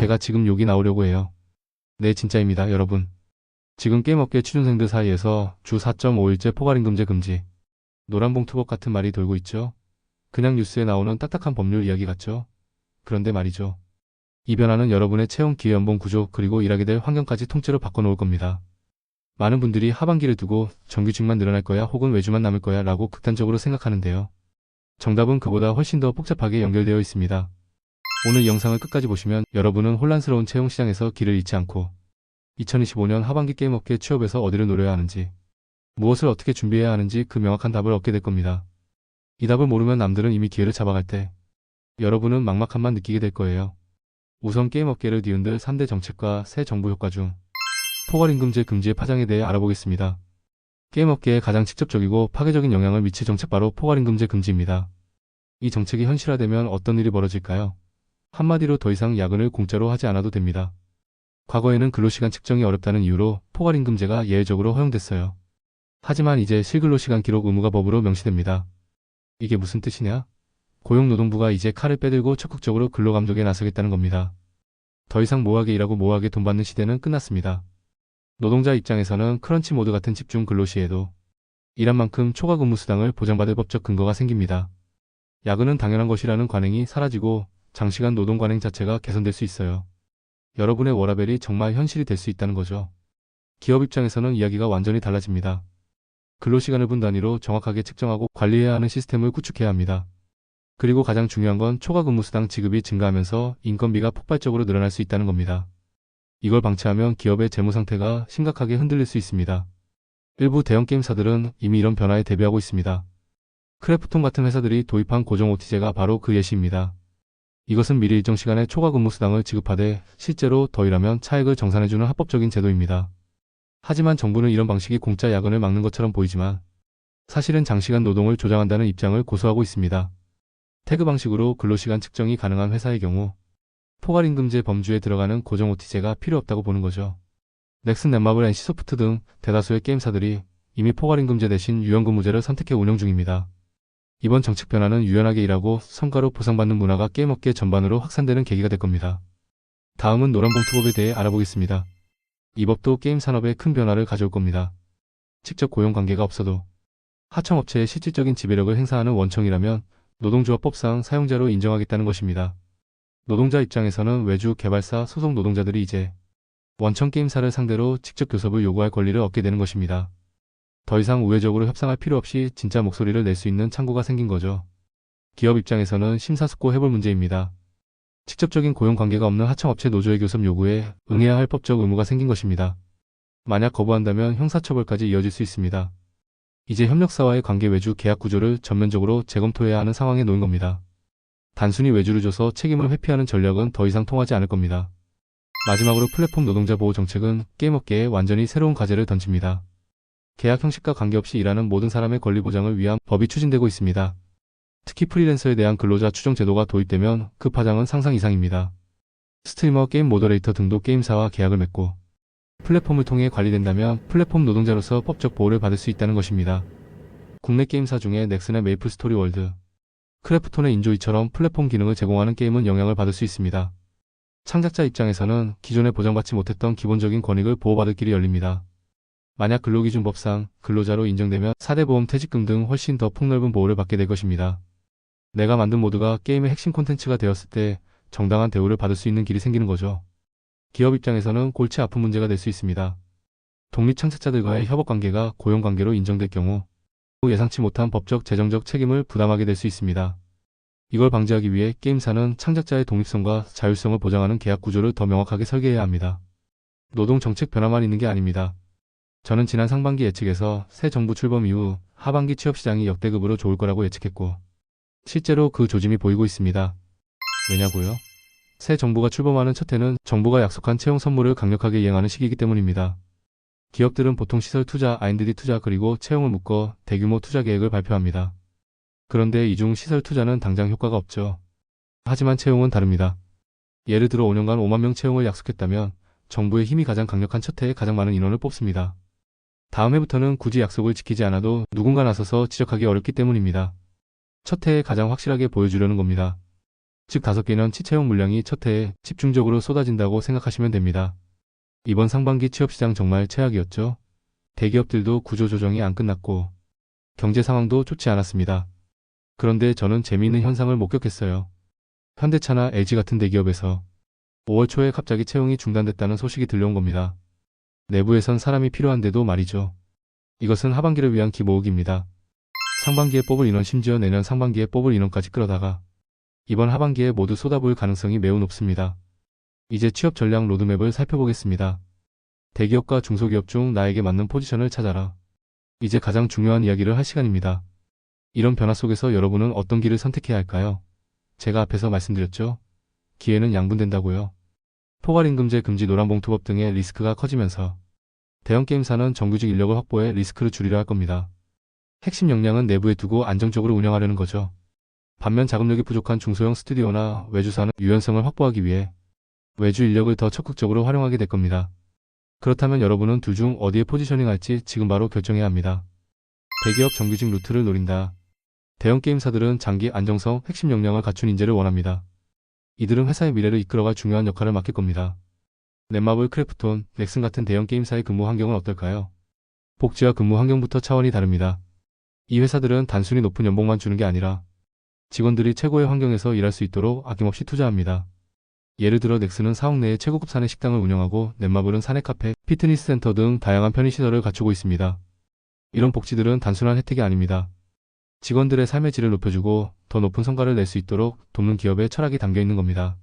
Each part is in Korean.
제가 지금 욕이 나오려고 해요. 네, 진짜입니다, 여러분. 지금 게임업계 취준생들 사이에서 주 4.5일째 포괄임금제 금지, 노란봉투법 같은 말이 돌고 있죠. 그냥 뉴스에 나오는 딱딱한 법률 이야기 같죠. 그런데 말이죠. 이 변화는 여러분의 채용 기회연봉 구조 그리고 일하게 될 환경까지 통째로 바꿔놓을 겁니다. 많은 분들이 하반기를 두고 정규직만 늘어날 거야 혹은 외주만 남을 거야 라고 극단적으로 생각하는데요. 정답은 그보다 훨씬 더 복잡하게 연결되어 있습니다. 오늘 이 영상을 끝까지 보시면 여러분은 혼란스러운 채용 시장에서 길을 잃지 않고 2025년 하반기 게임업계 취업에서 어디를 노려야 하는지, 무엇을 어떻게 준비해야 하는지 그 명확한 답을 얻게 될 겁니다. 이 답을 모르면 남들은 이미 기회를 잡아갈 때 여러분은 막막함만 느끼게 될 거예요. 우선 게임업계를 뒤흔들 3대 정책과 새 정부 효과 중 포괄임금제 금지의 파장에 대해 알아보겠습니다. 게임업계에 가장 직접적이고 파괴적인 영향을 미칠 정책 바로 포괄임금제 금지입니다. 이 정책이 현실화되면 어떤 일이 벌어질까요? 한마디로 더 이상 야근을 공짜로 하지 않아도 됩니다. 과거에는 근로시간 측정이 어렵다는 이유로 포괄임금제가 예외적으로 허용됐어요. 하지만 이제 실근로시간 기록 의무가 법으로 명시됩니다. 이게 무슨 뜻이냐? 고용노동부가 이제 칼을 빼들고 적극적으로 근로감독에 나서겠다는 겁니다. 더 이상 모호하게 일하고 모호하게 돈 받는 시대는 끝났습니다. 노동자 입장에서는 크런치 모드 같은 집중 근로 시에도 일한 만큼 초과 근무 수당을 보장받을 법적 근거가 생깁니다. 야근은 당연한 것이라는 관행이 사라지고 장시간 노동 관행 자체가 개선될 수 있어요. 여러분의 워라밸이 정말 현실이 될 수 있다는 거죠. 기업 입장에서는 이야기가 완전히 달라집니다. 근로시간을 분 단위로 정확하게 측정하고 관리해야 하는 시스템을 구축해야 합니다. 그리고 가장 중요한 건 초과 근무 수당 지급이 증가하면서 인건비가 폭발적으로 늘어날 수 있다는 겁니다. 이걸 방치하면 기업의 재무 상태가 심각하게 흔들릴 수 있습니다. 일부 대형 게임사들은 이미 이런 변화에 대비하고 있습니다. 크래프톤 같은 회사들이 도입한 고정 OT제가 바로 그 예시입니다. 이것은 미리 일정 시간에 초과 근무 수당을 지급하되 실제로 더 일하면 차액을 정산해주는 합법적인 제도입니다. 하지만 정부는 이런 방식이 공짜 야근을 막는 것처럼 보이지만 사실은 장시간 노동을 조장한다는 입장을 고수하고 있습니다. 태그 방식으로 근로시간 측정이 가능한 회사의 경우 포괄임금제 범주에 들어가는 고정 OT제가 필요 없다고 보는 거죠. 넥슨, 넷마블, NC소프트 등 대다수의 게임사들이 이미 포괄임금제 대신 유연근무제를 선택해 운영 중입니다. 이번 정책 변화는 유연하게 일하고 성과로 보상받는 문화가 게임업계 전반으로 확산되는 계기가 될 겁니다. 다음은 노란봉투법에 대해 알아보겠습니다. 이 법도 게임 산업에 큰 변화를 가져올 겁니다. 직접 고용 관계가 없어도 하청업체의 실질적인 지배력을 행사하는 원청이라면 노동조합법상 사용자로 인정하겠다는 것입니다. 노동자 입장에서는 외주, 개발사, 소속 노동자들이 이제 원청 게임사를 상대로 직접 교섭을 요구할 권리를 얻게 되는 것입니다. 더 이상 우회적으로 협상할 필요 없이 진짜 목소리를 낼 수 있는 창구가 생긴 거죠. 기업 입장에서는 심사숙고해볼 문제입니다. 직접적인 고용 관계가 없는 하청업체 노조의 교섭 요구에 응해야 할 법적 의무가 생긴 것입니다. 만약 거부한다면 형사처벌까지 이어질 수 있습니다. 이제 협력사와의 관계 외주 계약 구조를 전면적으로 재검토해야 하는 상황에 놓인 겁니다. 단순히 외주를 줘서 책임을 회피하는 전략은 더 이상 통하지 않을 겁니다. 마지막으로 플랫폼 노동자 보호 정책은 게임업계에 완전히 새로운 과제를 던집니다. 계약 형식과 관계없이 일하는 모든 사람의 권리 보장을 위한 법이 추진되고 있습니다. 특히 프리랜서에 대한 근로자 추정 제도가 도입되면 그 파장은 상상 이상입니다. 스트리머, 게임 모더레이터 등도 게임사와 계약을 맺고 플랫폼을 통해 관리된다면 플랫폼 노동자로서 법적 보호를 받을 수 있다는 것입니다. 국내 게임사 중에 넥슨의 메이플 스토리 월드, 크래프톤의 인조이처럼 플랫폼 기능을 제공하는 게임은 영향을 받을 수 있습니다. 창작자 입장에서는 기존에 보장받지 못했던 기본적인 권익을 보호받을 길이 열립니다. 만약 근로기준법상 근로자로 인정되면 4대 보험, 퇴직금 등 훨씬 더 폭넓은 보호를 받게 될 것입니다. 내가 만든 모드가 게임의 핵심 콘텐츠가 되었을 때 정당한 대우를 받을 수 있는 길이 생기는 거죠. 기업 입장에서는 골치 아픈 문제가 될 수 있습니다. 독립 창작자들과의 협업관계가 고용관계로 인정될 경우 예상치 못한 법적, 재정적 책임을 부담하게 될 수 있습니다. 이걸 방지하기 위해 게임사는 창작자의 독립성과 자율성을 보장하는 계약 구조를 더 명확하게 설계해야 합니다. 노동 정책 변화만 있는 게 아닙니다. 저는 지난 상반기 예측에서 새 정부 출범 이후 하반기 취업시장이 역대급으로 좋을 거라고 예측했고 실제로 그 조짐이 보이고 있습니다. 왜냐고요? 새 정부가 출범하는 첫 해는 정부가 약속한 채용 선물을 강력하게 이행하는 시기이기 때문입니다. 기업들은 보통 시설 투자, R&D 투자 그리고 채용을 묶어 대규모 투자 계획을 발표합니다. 그런데 이 중 시설 투자는 당장 효과가 없죠. 하지만 채용은 다릅니다. 예를 들어 5년간 5만 명 채용을 약속했다면 정부의 힘이 가장 강력한 첫 해에 가장 많은 인원을 뽑습니다. 다음 해부터는 굳이 약속을 지키지 않아도 누군가 나서서 지적하기 어렵기 때문입니다. 첫 해에 가장 확실하게 보여주려는 겁니다. 즉 5개년 채용 물량이 첫 해에 집중적으로 쏟아진다고 생각하시면 됩니다. 이번 상반기 취업시장 정말 최악이었죠. 대기업들도 구조조정이 안 끝났고 경제 상황도 좋지 않았습니다. 그런데 저는 재미있는 현상을 목격했어요. 현대차나 LG 같은 대기업에서 5월 초에 갑자기 채용이 중단됐다는 소식이 들려온 겁니다. 내부에선 사람이 필요한데도 말이죠. 이것은 하반기를 위한 기모으기입니다. 상반기에 뽑을 인원 심지어 내년 상반기에 뽑을 인원까지 끌어다가 이번 하반기에 모두 쏟아부을 가능성이 매우 높습니다. 이제 취업 전략 로드맵을 살펴보겠습니다. 대기업과 중소기업 중 나에게 맞는 포지션을 찾아라. 이제 가장 중요한 이야기를 할 시간입니다. 이런 변화 속에서 여러분은 어떤 길을 선택해야 할까요? 제가 앞에서 말씀드렸죠. 기회는 양분된다고요. 포괄임금제 금지 노란봉투법 등의 리스크가 커지면서 대형 게임사는 정규직 인력을 확보해 리스크를 줄이려 할 겁니다. 핵심 역량은 내부에 두고 안정적으로 운영하려는 거죠. 반면 자금력이 부족한 중소형 스튜디오나 외주사는 유연성을 확보하기 위해 외주 인력을 더 적극적으로 활용하게 될 겁니다. 그렇다면 여러분은 둘 중 어디에 포지셔닝할지 지금 바로 결정해야 합니다. 대기업 정규직 루트를 노린다. 대형 게임사들은 장기 안정성, 핵심 역량을 갖춘 인재를 원합니다. 이들은 회사의 미래를 이끌어갈 중요한 역할을 맡길 겁니다. 넷마블, 크래프톤, 넥슨 같은 대형 게임사의 근무 환경은 어떨까요? 복지와 근무 환경부터 차원이 다릅니다. 이 회사들은 단순히 높은 연봉만 주는 게 아니라 직원들이 최고의 환경에서 일할 수 있도록 아낌없이 투자합니다. 예를 들어 넥슨은 사옥 내에 최고급 사내 식당을 운영하고 넷마블은 사내 카페, 피트니스 센터 등 다양한 편의시설을 갖추고 있습니다. 이런 복지들은 단순한 혜택이 아닙니다. 직원들의 삶의 질을 높여주고 더 높은 성과를 낼 수 있도록 돕는 기업의 철학이 담겨 있는 겁니다.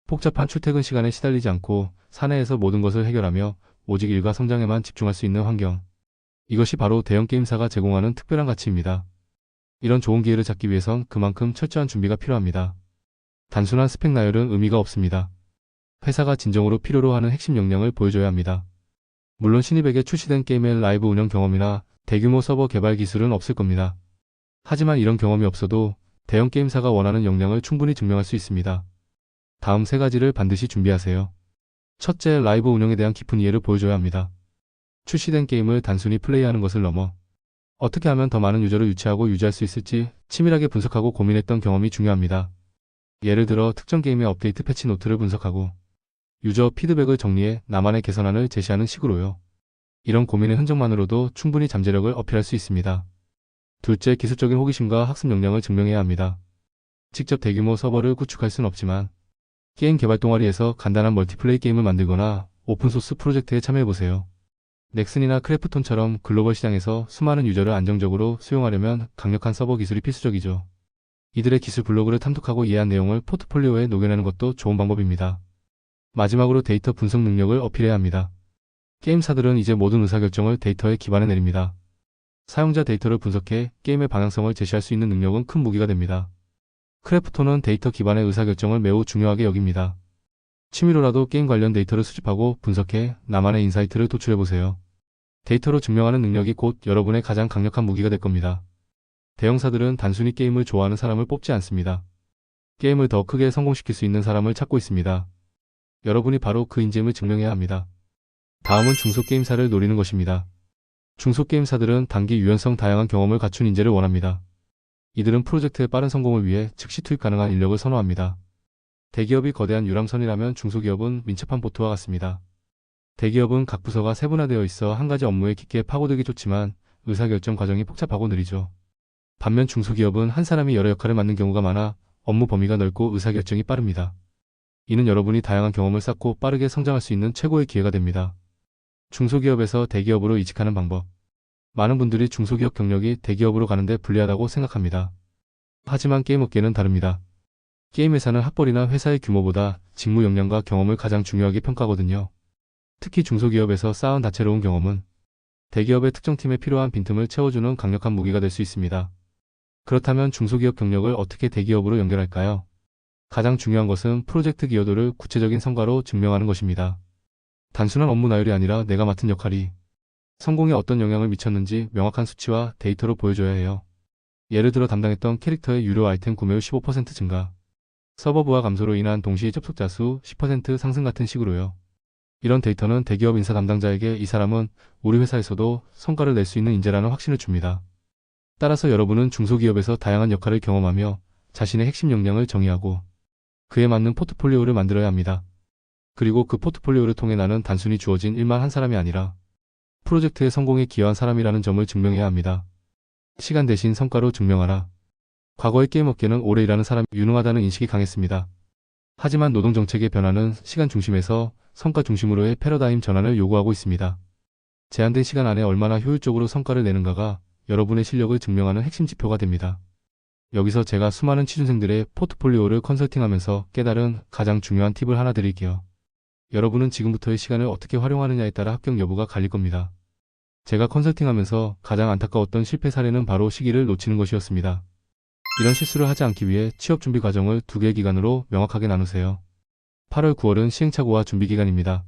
복잡한 출퇴근 시간에 시달리지 않고 사내에서 모든 것을 해결하며 오직 일과 성장에만 집중할 수 있는 환경. 이것이 바로 대형 게임사가 제공하는 특별한 가치입니다. 이런 좋은 기회를 잡기 위해선 그만큼 철저한 준비가 필요합니다. 단순한 스펙 나열은 의미가 없습니다. 회사가 진정으로 필요로 하는 핵심 역량을 보여줘야 합니다. 물론 신입에게 출시된 게임의 라이브 운영 경험이나 대규모 서버 개발 기술은 없을 겁니다. 하지만 이런 경험이 없어도 대형 게임사가 원하는 역량을 충분히 증명할 수 있습니다. 다음 3가지를 반드시 준비하세요. 첫째, 라이브 운영에 대한 깊은 이해를 보여줘야 합니다. 출시된 게임을 단순히 플레이하는 것을 넘어 어떻게 하면 더 많은 유저를 유치하고 유지할 수 있을지 치밀하게 분석하고 고민했던 경험이 중요합니다. 예를 들어 특정 게임의 업데이트 패치 노트를 분석하고 유저 피드백을 정리해 나만의 개선안을 제시하는 식으로요. 이런 고민의 흔적만으로도 충분히 잠재력을 어필할 수 있습니다. 둘째, 기술적인 호기심과 학습 역량을 증명해야 합니다. 직접 대규모 서버를 구축할 순 없지만 게임 개발 동아리에서 간단한 멀티플레이 게임을 만들거나 오픈소스 프로젝트에 참여해보세요. 넥슨이나 크래프톤처럼 글로벌 시장에서 수많은 유저를 안정적으로 수용하려면 강력한 서버 기술이 필수적이죠. 이들의 기술 블로그를 탐독하고 이해한 내용을 포트폴리오에 녹여내는 것도 좋은 방법입니다. 마지막으로 데이터 분석 능력을 어필해야 합니다. 게임사들은 이제 모든 의사결정을 데이터에 기반해 내립니다. 사용자 데이터를 분석해 게임의 방향성을 제시할 수 있는 능력은 큰 무기가 됩니다. 크래프톤은 데이터 기반의 의사결정을 매우 중요하게 여깁니다. 취미로라도 게임 관련 데이터를 수집하고 분석해 나만의 인사이트를 도출해보세요. 데이터로 증명하는 능력이 곧 여러분의 가장 강력한 무기가 될 겁니다. 대형사들은 단순히 게임을 좋아하는 사람을 뽑지 않습니다. 게임을 더 크게 성공시킬 수 있는 사람을 찾고 있습니다. 여러분이 바로 그 인재임을 증명해야 합니다. 다음은 중소게임사를 노리는 것입니다. 중소게임사들은 단기 유연성 다양한 경험을 갖춘 인재를 원합니다. 이들은 프로젝트의 빠른 성공을 위해 즉시 투입 가능한 인력을 선호합니다. 대기업이 거대한 유람선이라면 중소기업은 민첩한 보트와 같습니다. 대기업은 각 부서가 세분화되어 있어 한 가지 업무에 깊게 파고들기 좋지만 의사결정 과정이 복잡하고 느리죠. 반면 중소기업은 한 사람이 여러 역할을 맡는 경우가 많아 업무 범위가 넓고 의사결정이 빠릅니다. 이는 여러분이 다양한 경험을 쌓고 빠르게 성장할 수 있는 최고의 기회가 됩니다. 중소기업에서 대기업으로 이직하는 방법. 많은 분들이 중소기업 경력이 대기업으로 가는데 불리하다고 생각합니다. 하지만 게임업계는 다릅니다. 게임 회사는 학벌이나 회사의 규모보다 직무 역량과 경험을 가장 중요하게 평가하거든요. 특히 중소기업에서 쌓은 다채로운 경험은 대기업의 특정 팀에 필요한 빈틈을 채워주는 강력한 무기가 될 수 있습니다. 그렇다면 중소기업 경력을 어떻게 대기업으로 연결할까요? 가장 중요한 것은 프로젝트 기여도를 구체적인 성과로 증명하는 것입니다. 단순한 업무 나열이 아니라 내가 맡은 역할이 성공에 어떤 영향을 미쳤는지 명확한 수치와 데이터로 보여줘야 해요. 예를 들어 담당했던 캐릭터의 유료 아이템 구매율 15% 증가, 서버 부하 감소로 인한 동시 접속자 수 10% 상승 같은 식으로요. 이런 데이터는 대기업 인사 담당자에게 이 사람은 우리 회사에서도 성과를 낼 수 있는 인재라는 확신을 줍니다. 따라서 여러분은 중소기업에서 다양한 역할을 경험하며 자신의 핵심 역량을 정의하고 그에 맞는 포트폴리오를 만들어야 합니다. 그리고 그 포트폴리오를 통해 나는 단순히 주어진 일만 한 사람이 아니라 프로젝트의 성공에 기여한 사람이라는 점을 증명해야 합니다. 시간 대신 성과로 증명하라. 과거의 게임 업계는 오래 일하는 사람이 유능하다는 인식이 강했습니다. 하지만 노동정책의 변화는 시간 중심에서 성과 중심으로의 패러다임 전환을 요구하고 있습니다. 제한된 시간 안에 얼마나 효율적으로 성과를 내는가가 여러분의 실력을 증명하는 핵심 지표가 됩니다. 여기서 제가 수많은 취준생들의 포트폴리오를 컨설팅하면서 깨달은 가장 중요한 팁을 하나 드릴게요. 여러분은 지금부터의 시간을 어떻게 활용하느냐에 따라 합격 여부가 갈릴 겁니다. 제가 컨설팅하면서 가장 안타까웠던 실패 사례는 바로 시기를 놓치는 것이었습니다. 이런 실수를 하지 않기 위해 취업 준비 과정을 2개의 기간으로 명확하게 나누세요. 8월, 9월은 시행착오와 준비 기간입니다.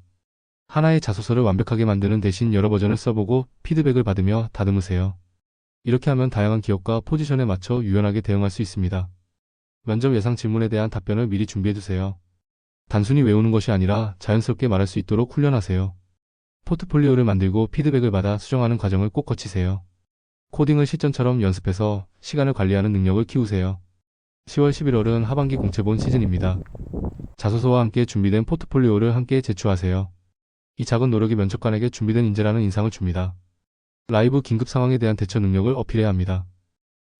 하나의 자소서를 완벽하게 만드는 대신 여러 버전을 써보고 피드백을 받으며 다듬으세요. 이렇게 하면 다양한 기업과 포지션에 맞춰 유연하게 대응할 수 있습니다. 면접 예상 질문에 대한 답변을 미리 준비해두세요. 단순히 외우는 것이 아니라 자연스럽게 말할 수 있도록 훈련하세요. 포트폴리오를 만들고 피드백을 받아 수정하는 과정을 꼭 거치세요. 코딩을 실전처럼 연습해서 시간을 관리하는 능력을 키우세요. 10월, 11월은 하반기 공채본 시즌입니다. 자소서와 함께 준비된 포트폴리오를 함께 제출하세요. 이 작은 노력이 면접관에게 준비된 인재라는 인상을 줍니다. 라이브 긴급 상황에 대한 대처 능력을 어필해야 합니다.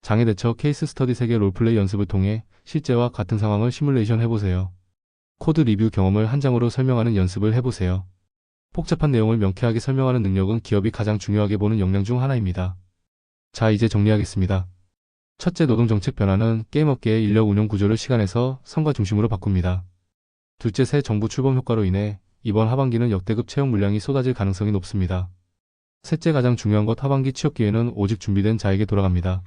장애 대처 케이스 스터디 3개 롤플레이 연습을 통해 실제와 같은 상황을 시뮬레이션 해보세요. 코드 리뷰 경험을 한 장으로 설명하는 연습을 해보세요. 복잡한 내용을 명쾌하게 설명하는 능력은 기업이 가장 중요하게 보는 역량 중 하나입니다. 자, 이제 정리하겠습니다. 첫째, 노동정책 변화는 게임업계의 인력 운용 구조를 시간에서 성과 중심으로 바꿉니다. 둘째, 새 정부 출범 효과로 인해 이번 하반기는 역대급 채용 물량이 쏟아질 가능성이 높습니다. 셋째, 가장 중요한 것, 하반기 취업 기회는 오직 준비된 자에게 돌아갑니다.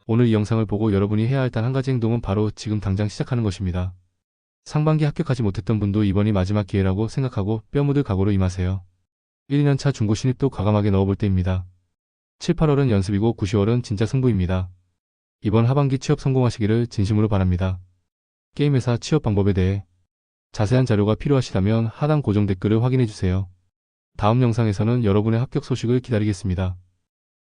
오늘 이 영상을 보고 여러분이 해야 할 단 한 가지 행동은 바로 지금 당장 시작하는 것입니다. 상반기 합격하지 못했던 분도 이번이 마지막 기회라고 생각하고 뼈 묻을 각오로 임하세요. 1, 2년차 중고 신입도 과감하게 넣어볼 때입니다. 7, 8월은 연습이고 9, 10월은 진짜 승부입니다. 이번 하반기 취업 성공하시기를 진심으로 바랍니다. 게임회사 취업 방법에 대해 자세한 자료가 필요하시다면 하단 고정 댓글을 확인해주세요. 다음 영상에서는 여러분의 합격 소식을 기다리겠습니다.